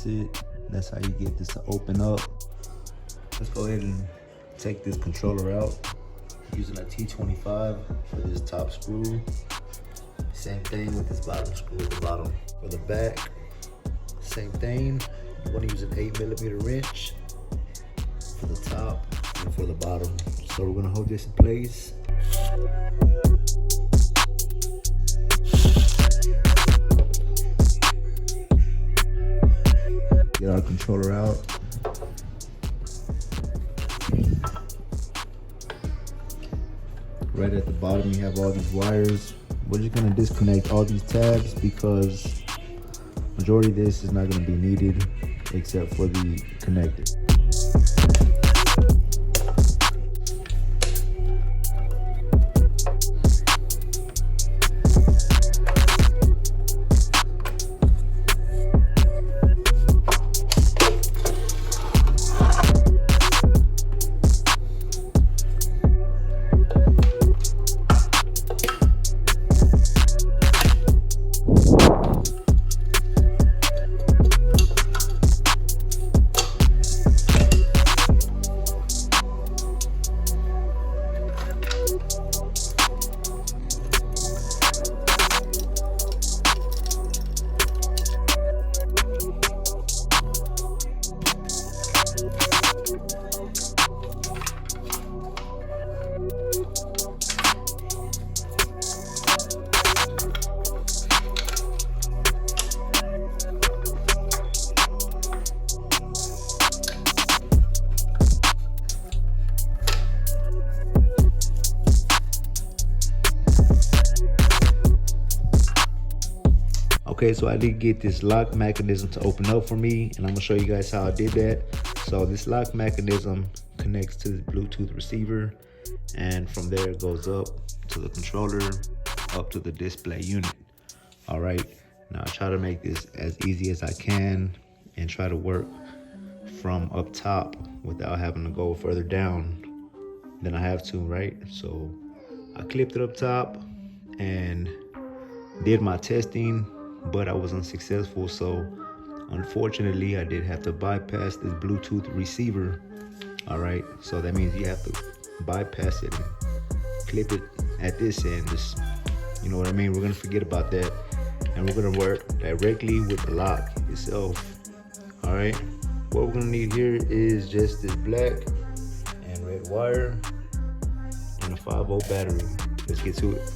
that's it. That's how you get this to open up. Let's go ahead and take this controller out using a T25 for this top screw. Same thing with this bottom screw at the bottom. For the back, same thing. You want to use an 8mm wrench for the top and for the bottom. So we're gonna hold this in place. Get our controller out. Right at the bottom you have all these wires. We're just gonna disconnect all these tabs because majority of this is not gonna be needed except for the connector. Okay, so I did get this lock mechanism to open up for me, and I'm gonna show you guys how I did that. So this lock mechanism connects to the Bluetooth receiver, and from there it goes up to the controller, up to the display unit. All right, now I try to make this as easy as I can and try to work from up top without having to go further down than I have to, right? So I clipped it up top and did my testing, but I was unsuccessful. So unfortunately I did have to bypass this Bluetooth receiver. All right, so that means you have to bypass it and clip it at this end. Just, you know what I mean? We're gonna forget about that, and we're gonna work directly with the lock itself. All right, what we're gonna need here is just this black and red wire and a 5-volt battery. Let's get to it.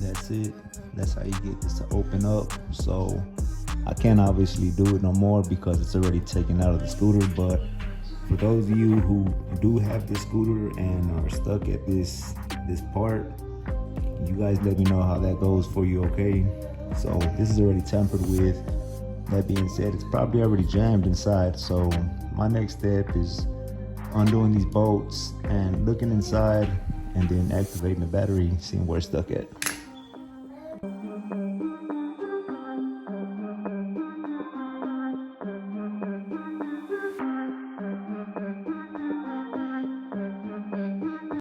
That's it. That's how you get this to open up. So I can't obviously do it no more because it's already taken out of the scooter, but for those of you who do have this scooter and are stuck at this part, you guys let me know how that goes for you, okay? So this is already tampered with. That being said, it's probably already jammed inside. So my next step is undoing these bolts and looking inside and then activating the battery, seeing where it's stuck at.